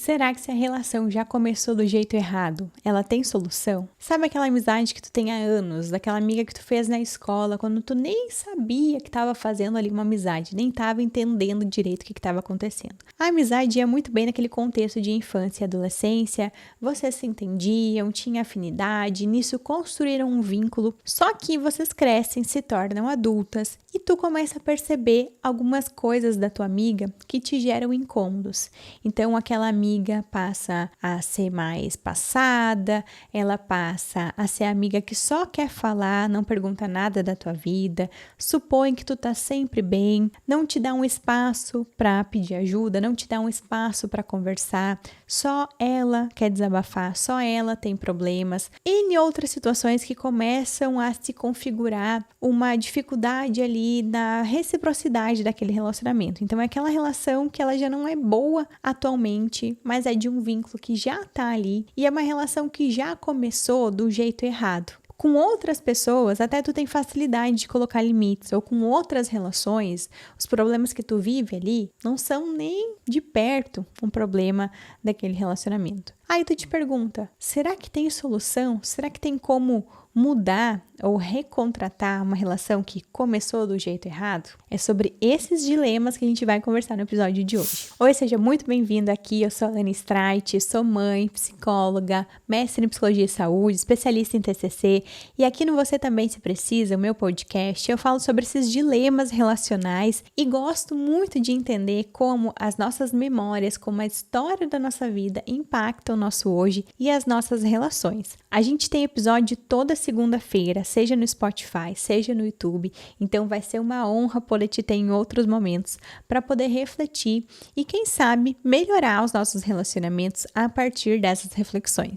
Será que se a relação já começou do jeito errado, ela tem solução? Sabe aquela amizade que tu tem há anos, daquela amiga que tu fez na escola, quando tu nem sabia que estava fazendo ali uma amizade, nem estava entendendo direito o que estava acontecendo. A amizade ia muito bem naquele contexto de infância e adolescência, vocês se entendiam, tinham afinidade, nisso construíram um vínculo, só que vocês crescem, se tornam adultas e tu começa a perceber algumas coisas da tua amiga que te geram incômodos. Então aquela amiga passa a ser mais passada, ela passa a ser a amiga que só quer falar, não pergunta nada da tua vida, supõe que tu tá sempre bem, não te dá um espaço para pedir ajuda, não te dá um espaço para conversar, só ela quer desabafar, só ela tem problemas. E em outras situações que começam a se configurar uma dificuldade ali na reciprocidade daquele relacionamento. Então é aquela relação que ela já não é boa atualmente, mas é de um vínculo que já tá ali e é uma relação que já começou do jeito errado. Com outras pessoas, até tu tem facilidade de colocar limites, ou com outras relações, os problemas que tu vive ali não são nem de perto um problema daquele relacionamento. Aí tu te pergunta, será que tem solução? Será que tem como mudar ou recontratar uma relação que começou do jeito errado? É sobre esses dilemas que a gente vai conversar no episódio de hoje. Oi, seja muito bem-vindo aqui, eu sou a Lani Streit, sou mãe, psicóloga, mestre em psicologia e saúde, especialista em TCC, e aqui no Você Também Se Precisa, o meu podcast, eu falo sobre esses dilemas relacionais e gosto muito de entender como as nossas memórias, como a história da nossa vida impactam o nosso hoje e as nossas relações. A gente tem episódio toda segunda-feira, seja no Spotify, seja no YouTube, então vai ser uma honra poder te ter em outros momentos para poder refletir e, quem sabe, melhorar os nossos relacionamentos a partir dessas reflexões.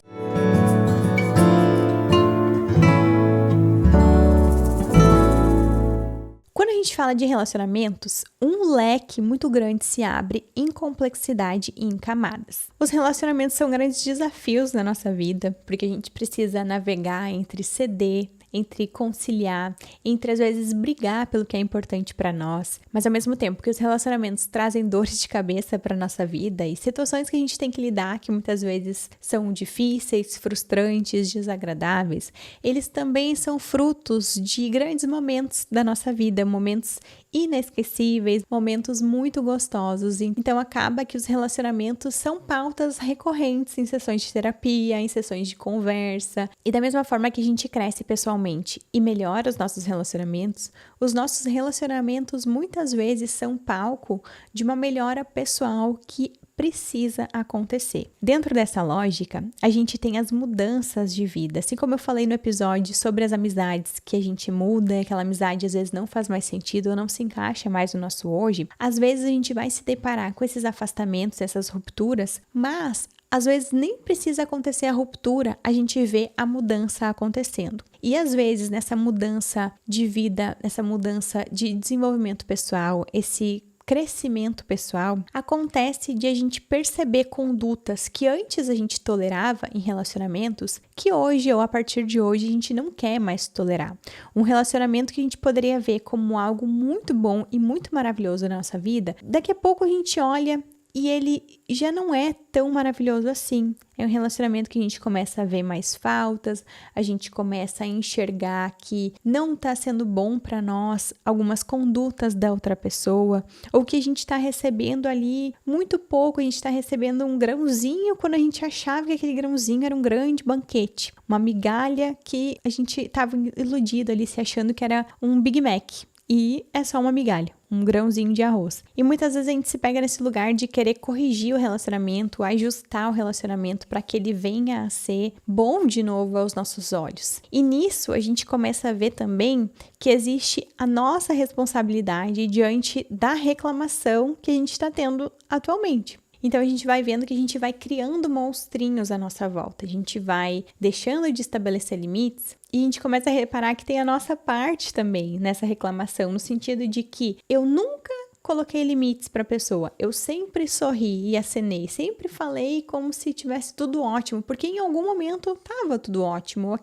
Quando a gente fala de relacionamentos, um leque muito grande se abre em complexidade e em camadas. Os relacionamentos são grandes desafios na nossa vida, porque a gente precisa navegar entre ceder, entre conciliar, entre às vezes brigar pelo que é importante para nós, mas ao mesmo tempo que os relacionamentos trazem dores de cabeça para nossa vida e situações que a gente tem que lidar que muitas vezes são difíceis, frustrantes, desagradáveis, eles também são frutos de grandes momentos da nossa vida, momentos inesquecíveis, momentos muito gostosos. Então acaba que os relacionamentos são pautas recorrentes em sessões de terapia, em sessões de conversa, e da mesma forma que a gente cresce pessoalmente e melhora os nossos relacionamentos muitas vezes são palco de uma melhora pessoal que precisa acontecer. Dentro dessa lógica, a gente tem as mudanças de vida. Assim como eu falei no episódio sobre as amizades, que a gente muda, aquela amizade às vezes não faz mais sentido ou não se encaixa mais no nosso hoje, às vezes a gente vai se deparar com esses afastamentos, essas rupturas, mas às vezes nem precisa acontecer a ruptura, a gente vê a mudança acontecendo. E às vezes nessa mudança de vida, nessa mudança de desenvolvimento pessoal, esse crescimento pessoal, acontece de a gente perceber condutas que antes a gente tolerava em relacionamentos, que hoje ou a partir de hoje a gente não quer mais tolerar. Um relacionamento que a gente poderia ver como algo muito bom e muito maravilhoso na nossa vida, daqui a pouco a gente olha e ele já não é tão maravilhoso assim. É um relacionamento que a gente começa a ver mais faltas, a gente começa a enxergar que não está sendo bom para nós algumas condutas da outra pessoa, ou que a gente está recebendo ali muito pouco, a gente está recebendo um grãozinho quando a gente achava que aquele grãozinho era um grande banquete, uma migalha que a gente estava iludido ali, se achando que era um Big Mac. E é só uma migalha, um grãozinho de arroz. E muitas vezes a gente se pega nesse lugar de querer corrigir o relacionamento, ajustar o relacionamento para que ele venha a ser bom de novo aos nossos olhos. E nisso a gente começa a ver também que existe a nossa responsabilidade diante da reclamação que a gente está tendo atualmente. Então a gente vai vendo que a gente vai criando monstrinhos à nossa volta, a gente vai deixando de estabelecer limites e a gente começa a reparar que tem a nossa parte também nessa reclamação, no sentido de que eu nunca coloquei limites para a pessoa, eu sempre sorri e acenei, sempre falei como se tivesse tudo ótimo, porque em algum momento estava tudo ótimo,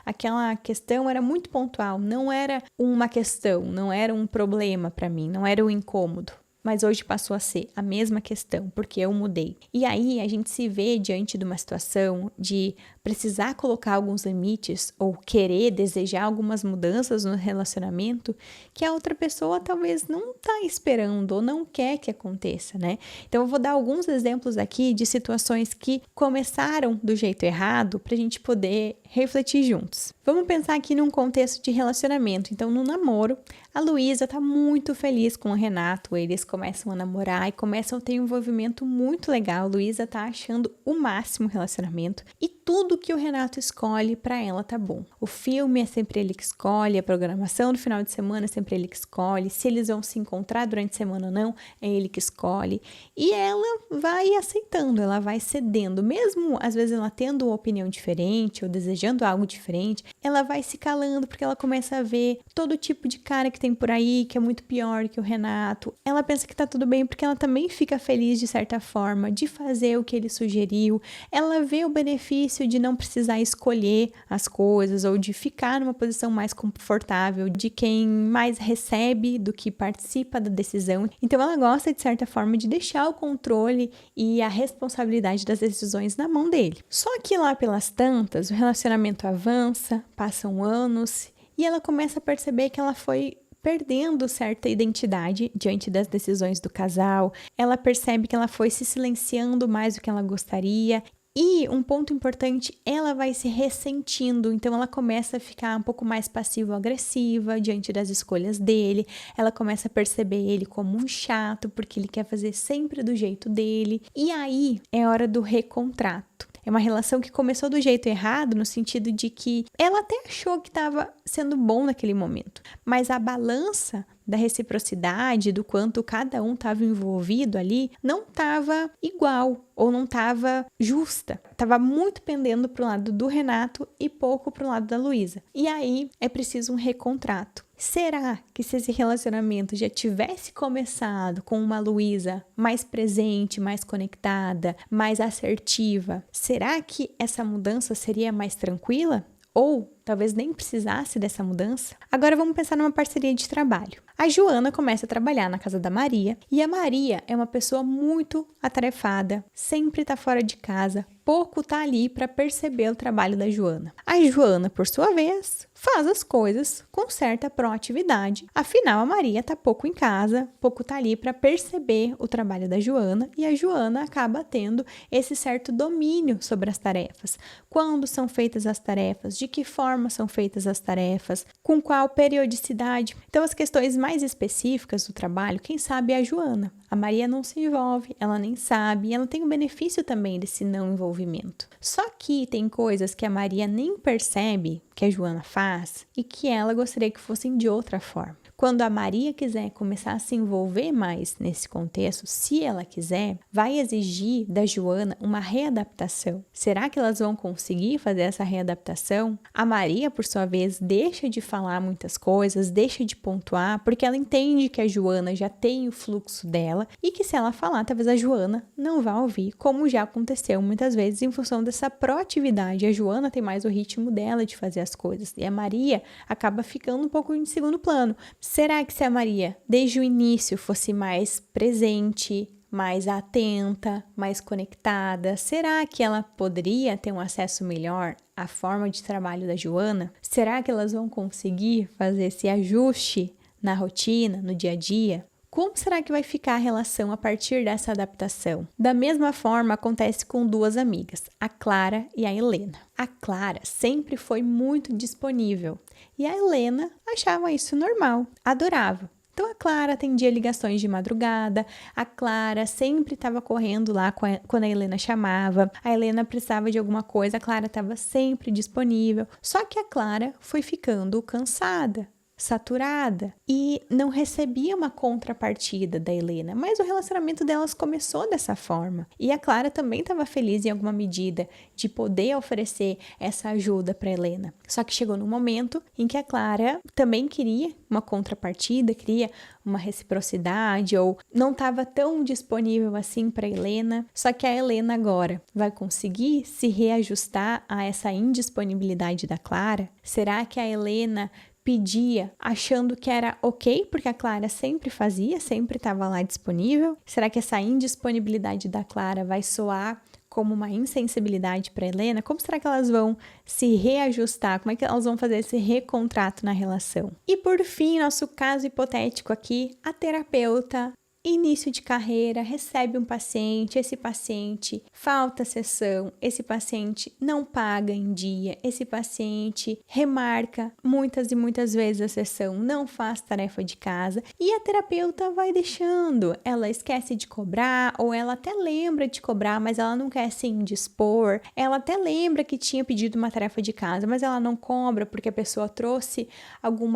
aquela questão era muito pontual, não era uma questão, não era um problema para mim, não era um incômodo. mas hoje passou a ser a mesma questão, porque eu mudei. E aí a gente se vê diante de uma situação de precisar colocar alguns limites ou querer, desejar algumas mudanças no relacionamento que a outra pessoa talvez não está esperando ou não quer que aconteça, né? Então eu vou dar alguns exemplos aqui de situações que começaram do jeito errado para a gente poder refletir juntos. Vamos pensar aqui num contexto de relacionamento. Então, no namoro, a Luísa está muito feliz com o Renato, eles começam a namorar e começam a ter um envolvimento muito legal. A Luísa está achando o máximo o relacionamento e tudo que o Renato escolhe para ela tá bom. O filme é sempre ele que escolhe, a programação do final de semana é sempre ele que escolhe, se eles vão se encontrar durante a semana ou não, é ele que escolhe. E ela vai aceitando, ela vai cedendo, mesmo às vezes ela tendo uma opinião diferente ou desejando algo diferente, ela vai se calando porque ela começa a ver todo tipo de cara que tem por aí, que é muito pior que o Renato. Ela pensa que tá tudo bem porque ela também fica feliz de certa forma de fazer o que ele sugeriu. Ela vê o benefício de não precisar escolher as coisas ou de ficar numa posição mais confortável, de quem mais recebe do que participa da decisão. Então ela gosta de certa forma de deixar o controle e a responsabilidade das decisões na mão dele. Só que lá pelas tantas, o relacionamento avança, passam anos e ela começa a perceber que ela foi perdendo certa identidade diante das decisões do casal. Ela percebe que ela foi se silenciando mais do que ela gostaria. E um ponto importante, ela vai se ressentindo, então ela começa a ficar um pouco mais passivo-agressiva diante das escolhas dele, ela começa a perceber ele como um chato, porque ele quer fazer sempre do jeito dele, e aí é hora do recontrato. É uma relação que começou do jeito errado, no sentido de que ela até achou que estava sendo bom naquele momento, mas a balança da reciprocidade, do quanto cada um estava envolvido ali, não estava igual ou não estava justa. Estava muito pendendo para o lado do Renato e pouco para o lado da Luísa. E aí é preciso um recontrato. Será que se esse relacionamento já tivesse começado com uma Luísa mais presente, mais conectada, mais assertiva, será que essa mudança seria mais tranquila? Ou talvez nem precisasse dessa mudança? Agora vamos pensar numa parceria de trabalho. A Joana começa a trabalhar na casa da Maria e a Maria é uma pessoa muito atarefada, sempre está fora de casa, pouco está ali para perceber o trabalho da Joana. A Joana, por sua vez, faz as coisas com certa proatividade. Afinal, a Maria está pouco em casa, pouco está ali para perceber o trabalho da Joana e a Joana acaba tendo esse certo domínio sobre as tarefas. Quando são feitas as tarefas, de que forma são feitas as tarefas, com qual periodicidade. Então, as questões mais específicas do trabalho, quem sabe é a Joana. A Maria não se envolve, ela nem sabe, e ela tem o benefício também desse não envolvimento. Só que tem coisas que a Maria nem percebe que a Joana faz e que ela gostaria que fossem de outra forma. Quando a Maria quiser começar a se envolver mais nesse contexto, se ela quiser, vai exigir da Joana uma readaptação. Será que elas vão conseguir fazer essa readaptação? A Maria, por sua vez, deixa de falar muitas coisas, deixa de pontuar, porque ela entende que a Joana já tem o fluxo dela e que se ela falar, talvez a Joana não vá ouvir, como já aconteceu muitas vezes em função dessa proatividade. A Joana tem mais o ritmo dela de fazer as coisas e a Maria acaba ficando um pouco em segundo plano. Será que se a Maria, desde o início, fosse mais presente, mais atenta, mais conectada, será que ela poderia ter um acesso melhor à forma de trabalho da Joana? Será que elas vão conseguir fazer esse ajuste na rotina, no dia a dia? Como será que vai ficar a relação a partir dessa adaptação? Da mesma forma, acontece com duas amigas, a Clara e a Helena. A Clara sempre foi muito disponível e a Helena achava isso normal, adorava. Então a Clara atendia ligações de madrugada, a Clara sempre estava correndo lá quando a Helena chamava, a Helena precisava de alguma coisa, a Clara estava sempre disponível. Só que a Clara foi ficando cansada, saturada e não recebia uma contrapartida da Helena, mas o relacionamento delas começou dessa forma e a Clara também estava feliz em alguma medida de poder oferecer essa ajuda para Helena, só que chegou num momento em que a Clara também queria uma contrapartida, queria uma reciprocidade ou não estava tão disponível assim para Helena, só que a Helena agora vai conseguir se reajustar a essa indisponibilidade da Clara? Será que a Helena pedia achando que era ok, porque a Clara sempre fazia, sempre estava lá disponível? Será que essa indisponibilidade da Clara vai soar como uma insensibilidade para Helena? Como será que elas vão se reajustar? Como é que elas vão fazer esse recontrato na relação? E por fim, nosso caso hipotético aqui, a terapeuta, início de carreira, recebe um paciente, esse paciente falta sessão, esse paciente não paga em dia, esse paciente remarca muitas e muitas vezes a sessão, não faz tarefa de casa e a terapeuta vai deixando, ela esquece de cobrar ou ela até lembra de cobrar, mas ela não quer se indispor, ela até lembra que tinha pedido uma tarefa de casa, mas ela não cobra porque a pessoa trouxe algum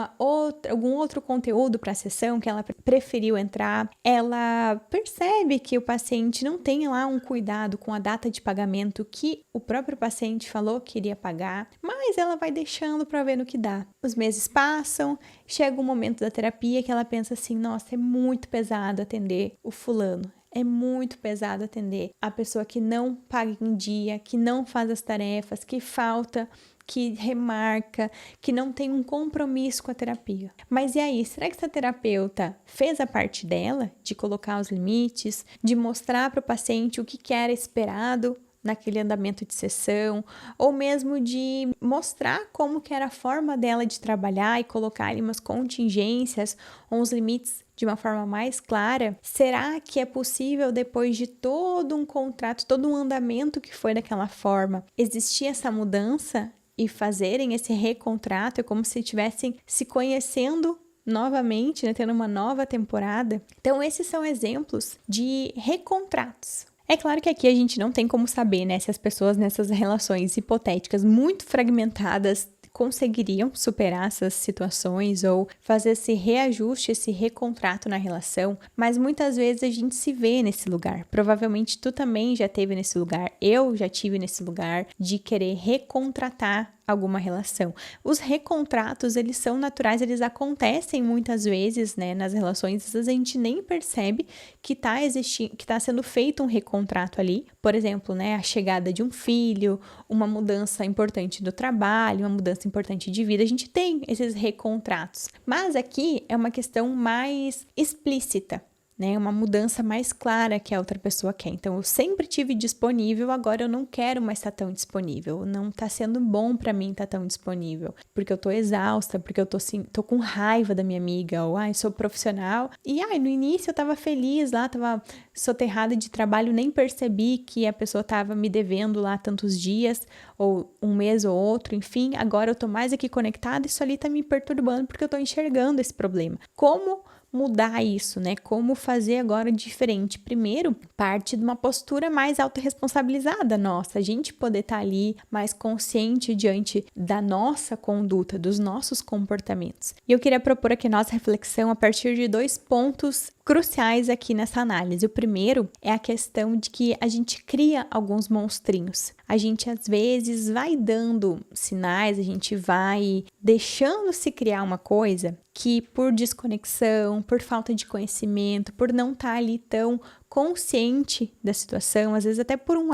outro conteúdo para a sessão que ela preferiu entrar, ela percebe que o paciente não tem lá um cuidado com a data de pagamento que o próprio paciente falou que iria pagar, mas ela vai deixando para ver no que dá. Os meses passam, chega um momento da terapia que ela pensa assim, nossa, é muito pesado atender o fulano. É muito pesado atender a pessoa que não paga em dia, que não faz as tarefas, que falta, que remarca, que não tem um compromisso com a terapia. Mas e aí, será que essa terapeuta fez a parte dela de colocar os limites, de mostrar para o paciente o que era esperado naquele andamento de sessão, ou mesmo de mostrar como que era a forma dela de trabalhar e colocar ali umas contingências ou uns limites de uma forma mais clara? Será que é possível, depois de todo um contrato, todo um andamento que foi daquela forma, existir essa mudança e fazerem esse recontrato? É como se estivessem se conhecendo novamente, né, tendo uma nova temporada. Então, esses são exemplos de recontratos. É claro que aqui a gente não tem como saber, né, se as pessoas nessas relações hipotéticas muito fragmentadas conseguiriam superar essas situações ou fazer esse reajuste, esse recontrato na relação, mas muitas vezes a gente se vê nesse lugar. Provavelmente tu também já esteve nesse lugar, eu já tive nesse lugar de querer recontratar alguma relação. Os recontratos, eles são naturais, eles acontecem muitas vezes, né, nas relações, às vezes a gente nem percebe que tá sendo feito um recontrato ali. Por exemplo, né, a chegada de um filho, uma mudança importante do trabalho, uma mudança importante de vida, a gente tem esses recontratos. Mas aqui é uma questão mais explícita, né, uma mudança mais clara que a outra pessoa quer. Então, eu sempre tive disponível, agora eu não quero mais estar tão disponível. Não tá sendo bom pra mim estar tão disponível, porque eu tô exausta, porque eu tô com raiva da minha amiga, ou sou profissional. E no início eu tava feliz lá, tava soterrada de trabalho, nem percebi que a pessoa tava me devendo lá tantos dias, ou um mês ou outro, enfim. Agora eu tô mais aqui conectada, isso ali tá me perturbando porque eu tô enxergando esse problema. Como mudar isso, né? Como fazer agora diferente? Primeiro, parte de uma postura mais autorresponsabilizada nossa, a gente poder estar ali mais consciente diante da nossa conduta, dos nossos comportamentos. E eu queria propor aqui nossa reflexão a partir de 2 pontos cruciais aqui nessa análise. O primeiro é a questão de que a gente cria alguns monstrinhos. A gente às vezes vai dando sinais, a gente vai deixando se criar uma coisa que por desconexão, por falta de conhecimento, por não estar ali tão consciente da situação, às vezes até por um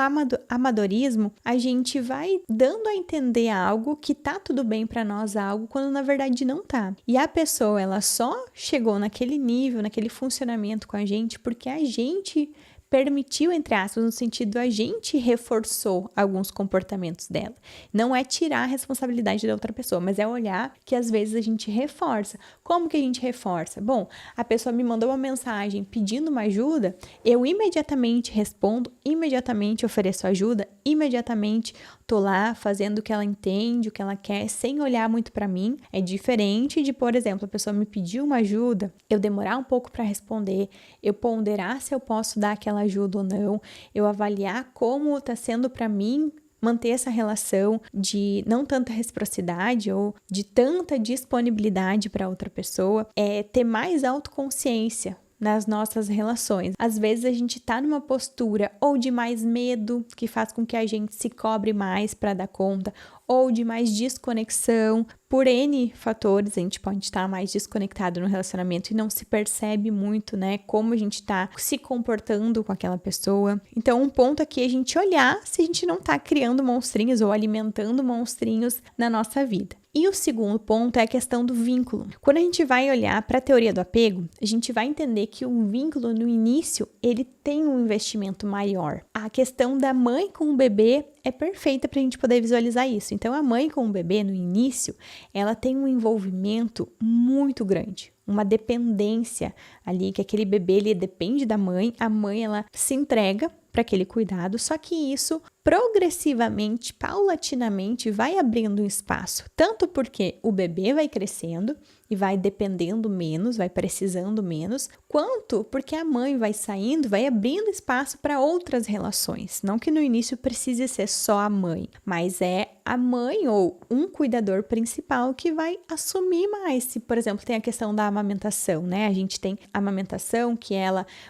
amadorismo, a gente vai dando a entender algo que tá tudo bem para nós, algo quando na verdade não tá. E a pessoa, ela só chegou naquele nível, naquele funcionamento com a gente porque a gente permitiu, entre aspas, no sentido a gente reforçou alguns comportamentos dela. Não é tirar a responsabilidade da outra pessoa, mas é olhar que às vezes a gente reforça. Como que a gente reforça? Bom, a pessoa me mandou uma mensagem pedindo uma ajuda, eu imediatamente respondo, imediatamente ofereço ajuda, imediatamente tô lá fazendo o que ela entende, o que ela quer, sem olhar muito para mim. É diferente de, por exemplo, a pessoa me pediu uma ajuda, eu demorar um pouco para responder, eu ponderar se eu posso dar aquela ajuda ou não, eu avaliar como tá sendo para mim manter essa relação de não tanta reciprocidade ou de tanta disponibilidade para outra pessoa, é ter mais autoconsciência nas nossas relações. Às vezes a gente tá numa postura ou de mais medo, que faz com que a gente se cobre mais para dar conta, ou de mais desconexão. Por N fatores, a gente pode estar mais desconectado no relacionamento e não se percebe muito, né, como a gente está se comportando com aquela pessoa. Então, um ponto aqui é a gente olhar se a gente não está criando monstrinhos ou alimentando monstrinhos na nossa vida. E o segundo ponto é a questão do vínculo. Quando a gente vai olhar para a teoria do apego, a gente vai entender que o vínculo no início, ele tem um investimento maior. A questão da mãe com o bebê é perfeita para a gente poder visualizar isso. Então, a mãe com o bebê no início, ela tem um envolvimento muito grande, uma dependência ali, que aquele bebê ele depende da mãe, a mãe ela se entrega para aquele cuidado, só que isso progressivamente, paulatinamente vai abrindo um espaço, tanto porque o bebê vai crescendo e vai dependendo menos, vai precisando menos, quanto porque a mãe vai saindo, vai abrindo espaço para outras relações. Não que no início precise ser só a mãe, mas é a mãe ou um cuidador principal que vai assumir mais. Se, por exemplo, tem a questão da amamentação, né? A gente tem a amamentação que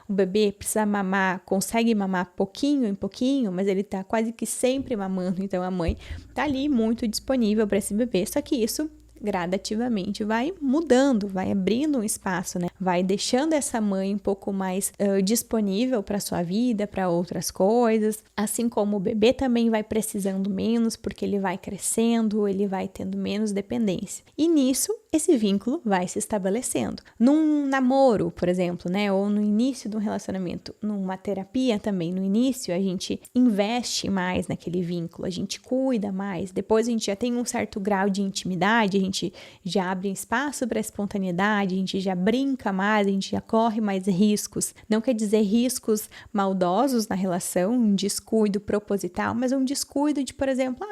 o bebê precisa mamar, consegue mamar pouquinho em pouquinho, mas ele tá quase que sempre mamando, então a mãe tá ali muito disponível para esse bebê, só que isso gradativamente vai mudando, vai abrindo um espaço, né? Vai deixando essa mãe um pouco mais disponível para sua vida, para outras coisas, assim como o bebê também vai precisando menos, porque ele vai crescendo, ele vai tendo menos dependência. E nisso, esse vínculo vai se estabelecendo. Num namoro, por exemplo, né? Ou no início de um relacionamento, numa terapia também, no início a gente investe mais naquele vínculo, a gente cuida mais, depois a gente já tem um certo grau de intimidade, a gente já abre espaço para a espontaneidade, a gente já brinca mais, a gente já corre mais riscos. Não quer dizer riscos maldosos na relação, um descuido proposital, mas um descuido de, por exemplo,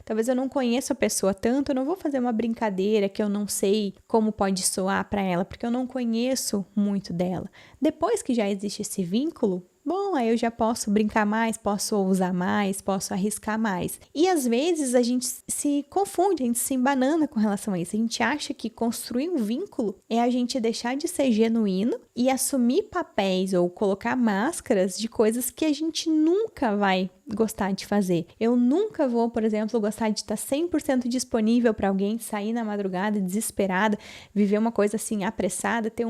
talvez eu não conheça a pessoa tanto, eu não vou fazer uma brincadeira que eu não sei como pode soar para ela, porque eu não conheço muito dela. Depois que já existe esse vínculo, bom, aí eu já posso brincar mais, posso ousar mais, posso arriscar mais. E às vezes a gente se confunde, a gente se embanana com relação a isso. A gente acha que construir um vínculo é a gente deixar de ser genuíno e assumir papéis ou colocar máscaras de coisas que a gente nunca vai gostar de fazer. Eu nunca vou, por exemplo, gostar de estar 100% disponível para alguém, sair na madrugada desesperada, viver uma coisa assim apressada, ter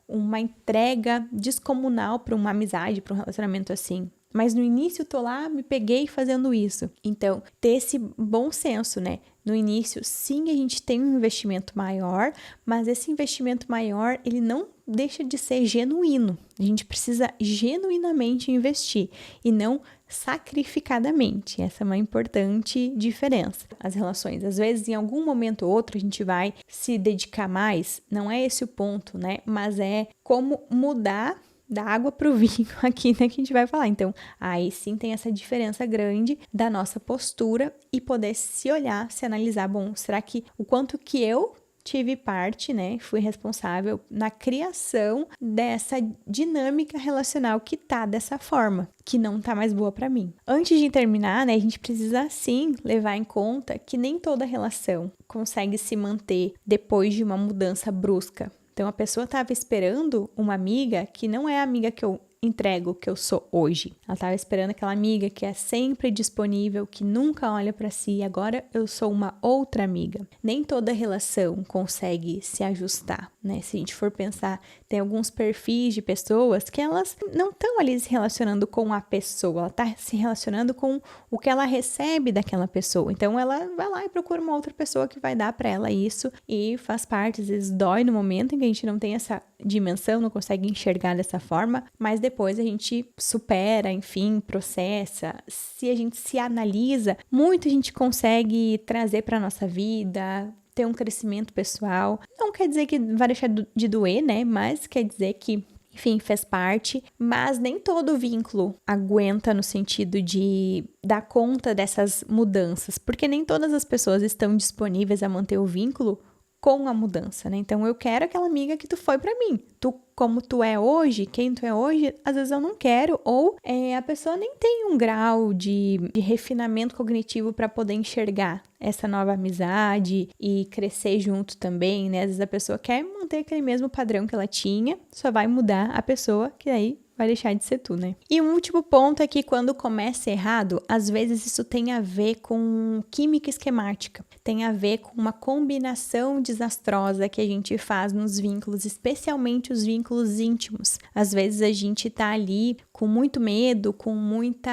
uma entrega descomunal para uma amizade, para um relacionamento assim. Mas no início eu tô lá, me peguei fazendo isso. Então, ter esse bom senso, né? No início, sim, a gente tem um investimento maior, mas esse investimento maior, ele não deixa de ser genuíno. A gente precisa genuinamente investir e não sacrificadamente. Essa é uma importante diferença. As relações, às vezes, em algum momento ou outro, a gente vai se dedicar mais. Não é esse o ponto, né? Mas é como mudar da água para o vinho aqui, né, que a gente vai falar. Então, aí sim tem essa diferença grande da nossa postura e poder se olhar, se analisar, bom, será que o quanto que eu tive parte, né, fui responsável na criação dessa dinâmica relacional que tá dessa forma, que não tá mais boa para mim. Antes de terminar, né, a gente precisa sim levar em conta que nem toda relação consegue se manter depois de uma mudança brusca. Então, a pessoa estava esperando uma amiga que não é a amiga que eu entrego, que eu sou hoje. Ela estava esperando aquela amiga que é sempre disponível, que nunca olha para si. Agora eu sou uma outra amiga. Nem toda relação consegue se ajustar, né? Se a gente for pensar, tem alguns perfis de pessoas que elas não estão ali se relacionando com a pessoa, ela está se relacionando com o que ela recebe daquela pessoa. Então, ela vai lá e procura uma outra pessoa que vai dar para ela isso e faz parte. Às vezes dói no momento em que a gente não tem essa dimensão, não consegue enxergar dessa forma, mas depois a gente supera, enfim, processa. Se a gente se analisa, muito a gente consegue trazer para nossa vida, ter um crescimento pessoal. Não quer dizer que vai deixar de doer, né? Mas quer dizer que, enfim, fez parte, mas nem todo vínculo aguenta no sentido de dar conta dessas mudanças, porque nem todas as pessoas estão disponíveis a manter o vínculo com a mudança, né? Então, eu quero aquela amiga que tu foi pra mim. Tu, como tu é hoje, quem tu é hoje, às vezes eu não quero, ou a pessoa nem tem um grau de refinamento cognitivo para poder enxergar essa nova amizade e crescer junto também, né? Às vezes a pessoa quer manter aquele mesmo padrão que ela tinha, só vai mudar a pessoa que aí vai deixar de ser tu, né? E um último ponto é que quando começa errado, às vezes isso tem a ver com química esquemática, tem a ver com uma combinação desastrosa que a gente faz nos vínculos, especialmente os vínculos íntimos. Às vezes a gente tá ali com muito medo, com muita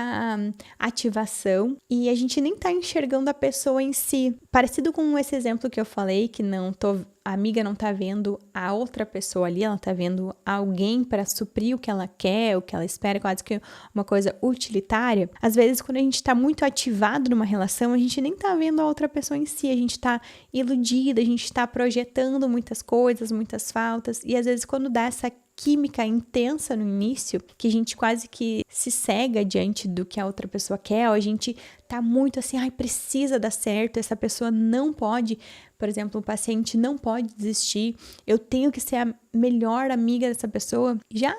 ativação e a gente nem tá enxergando a pessoa em si. Parecido com esse exemplo que eu falei, que a amiga não tá vendo a outra pessoa ali, ela tá vendo alguém para suprir o que ela quer, o que ela espera, quase que uma coisa utilitária. Às vezes, quando a gente tá muito ativado numa relação, a gente nem tá vendo a outra pessoa em si, a gente tá iludida, a gente tá projetando muitas coisas, muitas faltas, e às vezes quando dá essa química intensa no início, que a gente quase que se cega diante do que a outra pessoa quer, ou a gente tá muito assim, precisa dar certo, essa pessoa não pode, por exemplo, o paciente não pode desistir, eu tenho que ser a melhor amiga dessa pessoa, já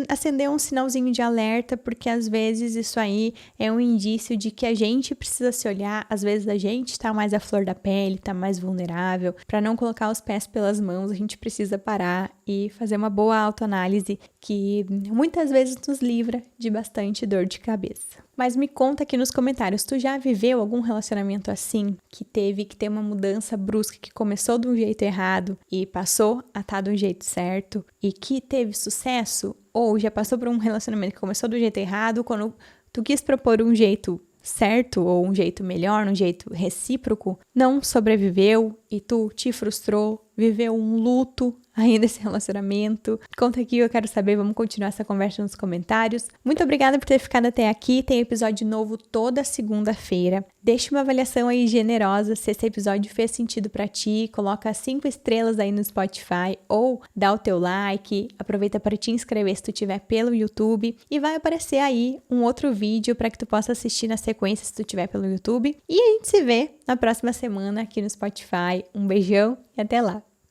acendeu um sinalzinho de alerta, porque às vezes isso aí é um indício de que a gente precisa se olhar, às vezes a gente tá mais à flor da pele, tá mais vulnerável, para não colocar os pés pelas mãos, a gente precisa parar e fazer uma boa autoanálise que muitas vezes nos livra de bastante dor de cabeça. Mas me conta aqui nos comentários, tu já viveu algum relacionamento assim, que teve que ter uma mudança brusca, que começou de um jeito errado e passou a estar de um jeito certo e que teve sucesso? Ou já passou por um relacionamento que começou do jeito errado, quando tu quis propor um jeito certo ou um jeito melhor, um jeito recíproco, não sobreviveu e tu te frustrou, viveu um luto aí desse relacionamento? Conta aqui, eu quero saber, vamos continuar essa conversa nos comentários. Muito obrigada por ter ficado até aqui, tem episódio novo toda segunda-feira. Deixa uma avaliação aí generosa se esse episódio fez sentido pra ti, coloca 5 estrelas aí no Spotify ou dá o teu like, aproveita para te inscrever se tu tiver pelo YouTube e vai aparecer aí um outro vídeo para que tu possa assistir na sequência se tu tiver pelo YouTube. E a gente se vê na próxima semana aqui no Spotify. Um beijão e até lá!